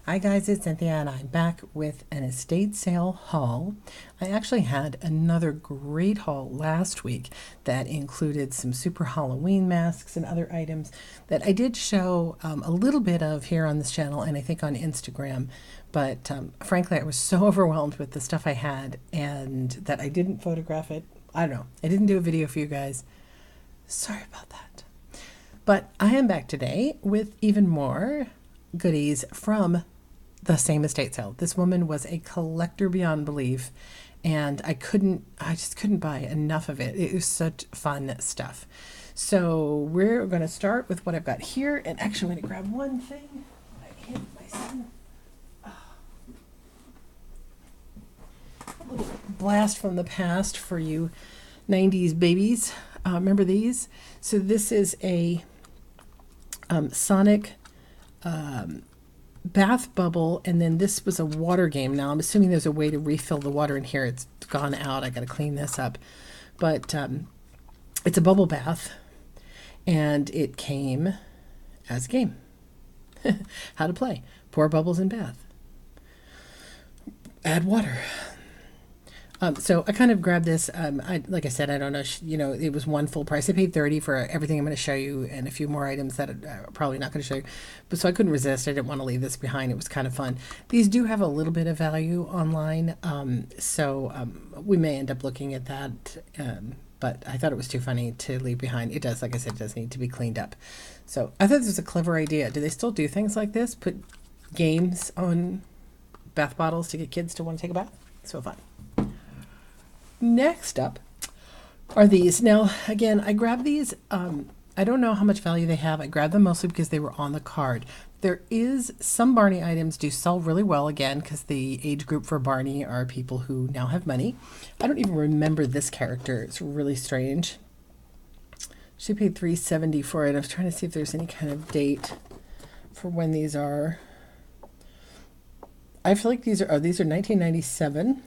Hi guys, it's Cynthia and I'm back with an estate sale haul. I actually had another great haul last week that included some super Halloween masks and other items that I did show a little bit of here on this channel and I think on Instagram. But frankly, I was so overwhelmed with the stuff I had and that I didn't photograph it. I don't know. I didn't do a video for you guys. Sorry about that. But I am back today with even more goodies from the same estate sale. This woman was a collector beyond belief, and I just couldn't buy enough of it. It was such fun stuff. So we're going to start with what I've got here, and actually I'm going to grab one thing. I hit my son. A little blast from the past for you 90s babies. Remember these? So this is a Sonic bath bubble, and then this was a water game. Now I'm assuming there's a way to refill the water in here. It's gone out. I got to clean this up, but it's a bubble bath, and it came as a game. How to play: pour bubbles in bath, add water. So I kind of grabbed this. Like I said, I don't know. It was one full price. I paid $30 for everything I'm going to show you, and a few more items that I'm probably not going to show you. But so I couldn't resist. I didn't want to leave this behind. It was kind of fun. These do have a little bit of value online, so we may end up looking at that. But I thought it was too funny to leave behind. It does, like I said, it does need to be cleaned up. So I thought this was a clever idea. Do they still do things like this? Put games on bath bottles to get kids to want to take a bath? So fun. Next up are these. Now, again, I grabbed these. I don't know how much value they have. I grabbed them mostly because they were on the card. There is some Barney items do sell really well, again, because the age group for Barney are people who now have money. I don't even remember this character. It's really strange. She paid $3.70 for it. I was trying to see if there's any kind of date for when these are. I feel like these are 1997.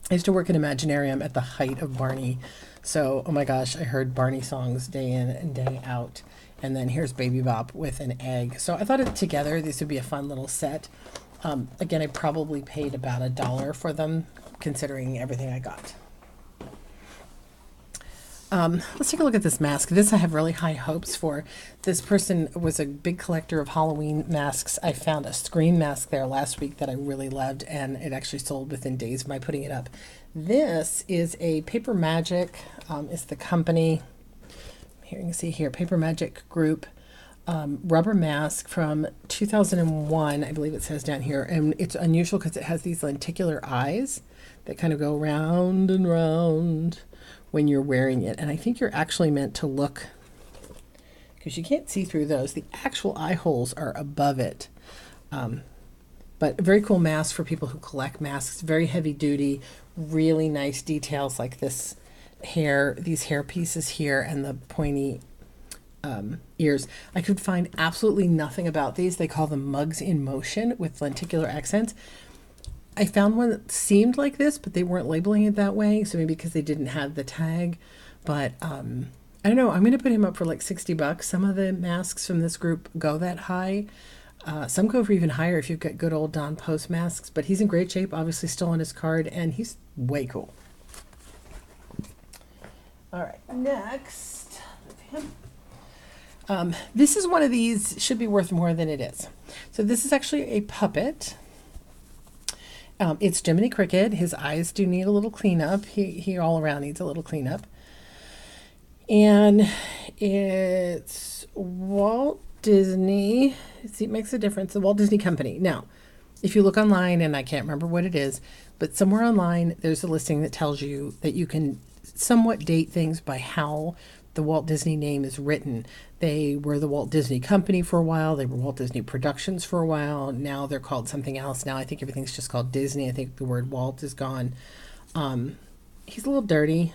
I used to work in Imaginarium at the height of Barney. So, oh my gosh, I heard Barney songs day in and day out. And then here's Baby Bop with an egg. So I thought together these would be a fun little set. Again, I probably paid about $1 for them, considering everything I got. Let's take a look at this mask. This I have really high hopes for. This person was a big collector of Halloween masks. I found a Scream mask there last week that I really loved, and it actually sold within days of my putting it up. This is a Paper Magic, is the company. Here you can see here, Paper Magic Group rubber mask from 2001, I believe it says down here. And it's unusual because it has these lenticular eyes that kind of go round and round when you're wearing it. And I think you're actually meant to look, because you can't see through those. The actual eye holes are above it. But a very cool mask for people who collect masks. Very heavy duty, really nice details like this hair, these hair pieces here, and the pointy ears. I could find absolutely nothing about these. They call them mugs in motion with lenticular accents. I found one that seemed like this, but they weren't labeling it that way. So maybe because they didn't have the tag. But I don't know. I'm going to put him up for like $60. Some of the masks from this group go that high. Some go for even higher if you've got good old Don Post masks. But he's in great shape, obviously still on his card, and he's way cool. All right, next. This is one of these, should be worth more than it is. So this is actually a puppet. It's Jiminy Cricket. His eyes do need a little cleanup. He all around needs a little cleanup. And it's Walt Disney. See, it makes a difference. The Walt Disney Company. Now, if you look online, and I can't remember what it is, but somewhere online there's a listing that tells you that you can somewhat date things by how the Walt Disney name is written. They were the Walt Disney Company for a while. They were Walt Disney Productions for a while. Now they're called something else. Now I think everything's just called Disney. I think the word Walt is gone. He's a little dirty.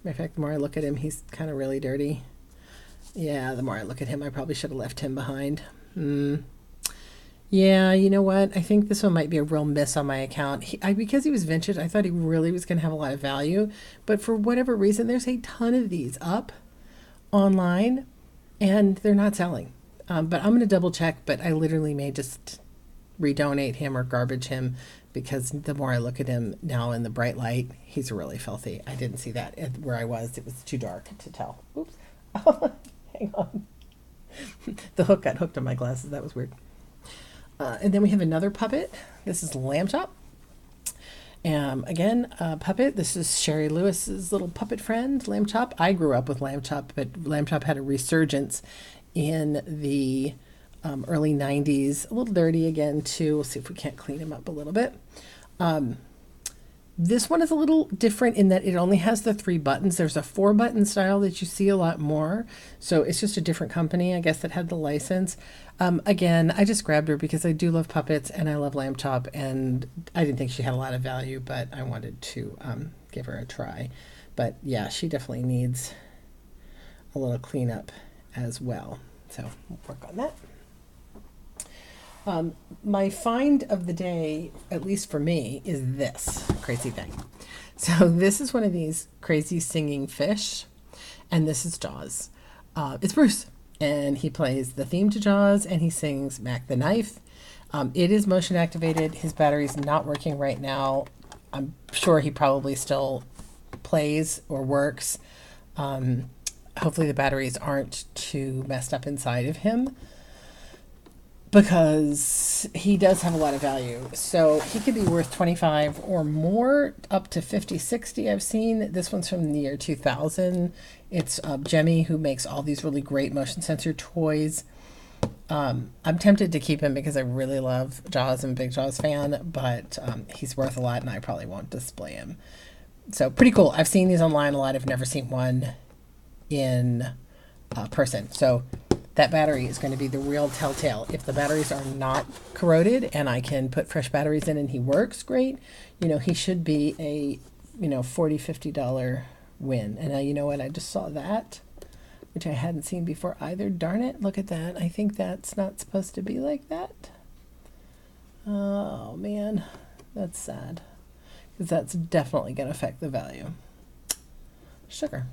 Matter of fact, the more I look at him, he's kind of really dirty. Yeah, the more I look at him, I probably should have left him behind. Yeah, you know what? I think this one might be a real miss on my account. Because he was vintage, I thought he really was going to have a lot of value. But for whatever reason, there's a ton of these up online, and they're not selling. But I'm going to double check, but I literally may just redonate him or garbage him, because the more I look at him now in the bright light, he's really filthy. I didn't see that where I was. It was too dark to tell. Oops. Hang on. The hook got hooked on my glasses. That was weird. And then we have another puppet. This is Lamb Chop. Again, puppet. This is Sherry Lewis's little puppet friend, Lamb Chop. I grew up with Lamb Chop, but Lamb Chop had a resurgence in the early 90s. A little dirty again, too. We'll see if we can't clean him up a little bit. This one is a little different in that it only has the 3 buttons. There's a 4-button style that you see a lot more. So it's just a different company, I guess, that had the license. Again, I just grabbed her because I do love puppets and I love Lamb Chop, and I didn't think she had a lot of value, but I wanted to give her a try. But yeah, she definitely needs a little cleanup as well. So we'll work on that. My find of the day, at least for me, is this crazy thing. So this is one of these crazy singing fish, and this is Jaws. It's Bruce, and he plays the theme to Jaws, and he sings Mac the Knife. It is motion activated. His battery's not working right now. I'm sure he probably still plays or works. Hopefully the batteries aren't too messed up inside of him, because he does have a lot of value. So he could be worth 25 or more, up to 50, 60 I've seen. This one's from the year 2000. It's Jemmy, who makes all these really great motion sensor toys. I'm tempted to keep him because I really love Jaws. I'm a big Jaws fan, but he's worth a lot and I probably won't display him. So pretty cool. I've seen these online a lot. I've never seen one in person. So that battery is going to be the real telltale. If the batteries are not corroded and I can put fresh batteries in and he works great, he should be a, $40, $50 win. And now, you know what? I just saw that, which I hadn't seen before either. Darn it. Look at that. I think that's not supposed to be like that. Oh, man. That's sad, because that's definitely going to affect the value. Sugar.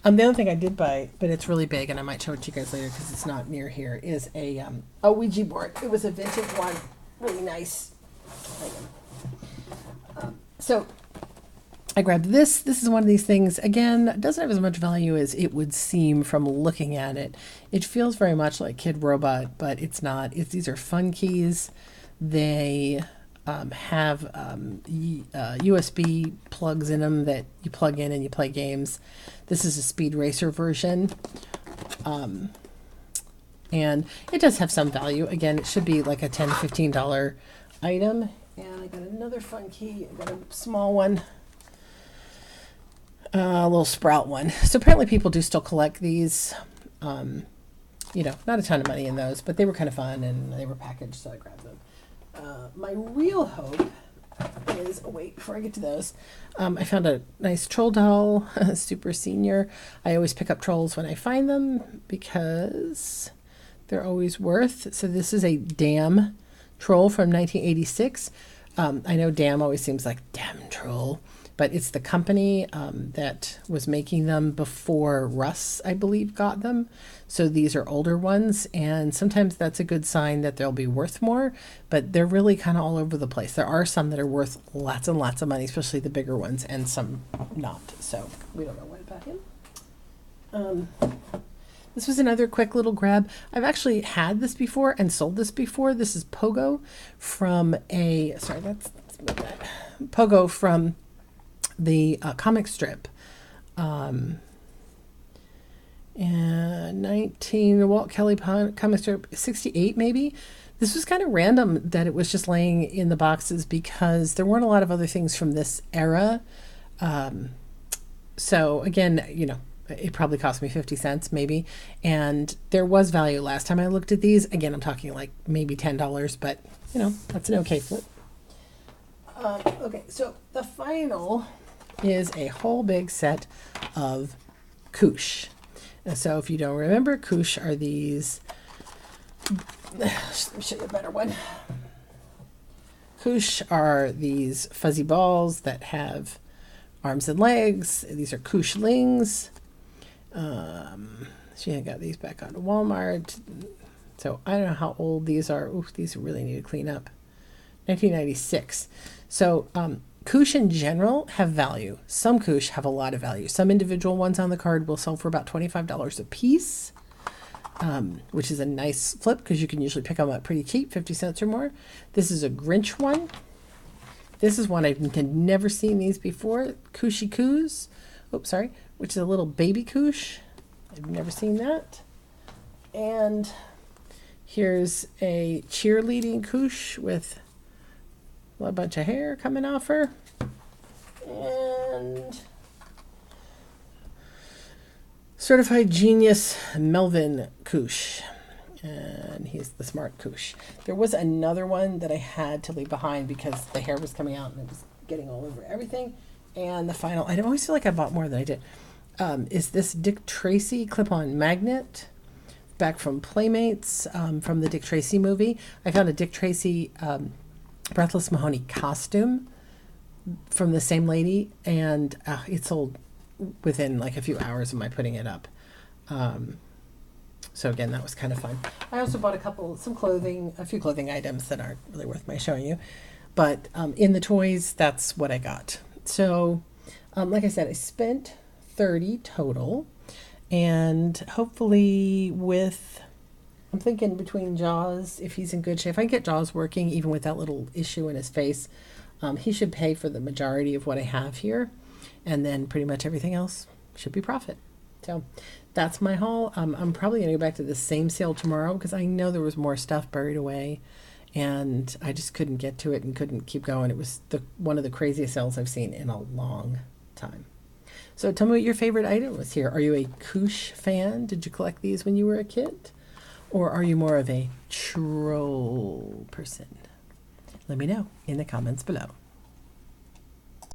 The other thing I did buy, but it's really big, and I might show it to you guys later because it's not near here, is a Ouija board. It was a vintage one, really nice. So I grabbed this. This is one of these things. Again, it doesn't have as much value as it would seem from looking at it. It feels very much like Kid Robot, but it's not. These are Funkeys. They have USB plugs in them that you plug in and you play games. This is a Speed Racer version. And it does have some value. Again, it should be like a $10 to $15 item. And I got another Funky. I got a small one. A little Sprout one. So apparently people do still collect these. Not a ton of money in those, but they were kind of fun and they were packaged, so I grabbed them. My real hope is, wait, before I get to those, I found a nice troll doll, super senior. I always pick up trolls when I find them because they're always worth. So this is a Damn troll from 1986. I know Damn always seems like damn troll, but it's the company that was making them before Russ, I believe, got them. So these are older ones, and sometimes that's a good sign that they'll be worth more, but they're really kind of all over the place. There are some that are worth lots and lots of money, especially the bigger ones, and some not. So we don't know what to pack in. This was another quick little grab. I've actually had this before and sold this before. This is Pogo from Pogo from the comic strip. And 19, the Walt Kelly comic strip, 68 maybe. This was kind of random that it was just laying in the boxes because there weren't a lot of other things from this era. So again, it probably cost me 50 cents maybe. And there was value last time I looked at these. Again, I'm talking like maybe $10, but that's an okay flip. Okay, so the final is a whole big set of Koosh. So if you don't remember, Koosh are these, let me show you a better one. Koosh are these fuzzy balls that have arms and legs. These are Koosh-lings. So I got these back out of Walmart. So I don't know how old these are. Ooh, these really need to clean up. 1996. So Koosh in general have value. Some Koosh have a lot of value. Some individual ones on the card will sell for about $25 a piece, which is a nice flip because you can usually pick them up pretty cheap, 50 cents or more. This is a Grinch one. This is one I've never seen these before. Kooshy Koos. Oops, sorry. Which is a little baby Koosh. I've never seen that. And here's a cheerleading Koosh with a bunch of hair coming off her. And Certified Genius Melvin Koosh. And he's the smart Koosh. There was another one that I had to leave behind because the hair was coming out and it was getting all over everything. And the final, I always feel like I bought more than I did, is this Dick Tracy clip-on magnet, back from Playmates, from the Dick Tracy movie. I found a Dick Tracy Breathless Mahoney costume from the same lady, and it sold within like a few hours of my putting it up. So again, that was kind of fun. I also bought a few clothing items that aren't really worth my showing you. But in the toys, that's what I got. So like I said, I spent $30 total. And hopefully I'm thinking between Jaws, if he's in good shape, if I can get Jaws working, even with that little issue in his face, he should pay for the majority of what I have here. And then pretty much everything else should be profit. So that's my haul. I'm probably going to go back to the same sale tomorrow because I know there was more stuff buried away and I just couldn't get to it and couldn't keep going. It was one of the craziest sales I've seen in a long time. So tell me what your favorite item was here. Are you a Koosh fan? Did you collect these when you were a kid? Or are you more of a troll person? Let me know in the comments below.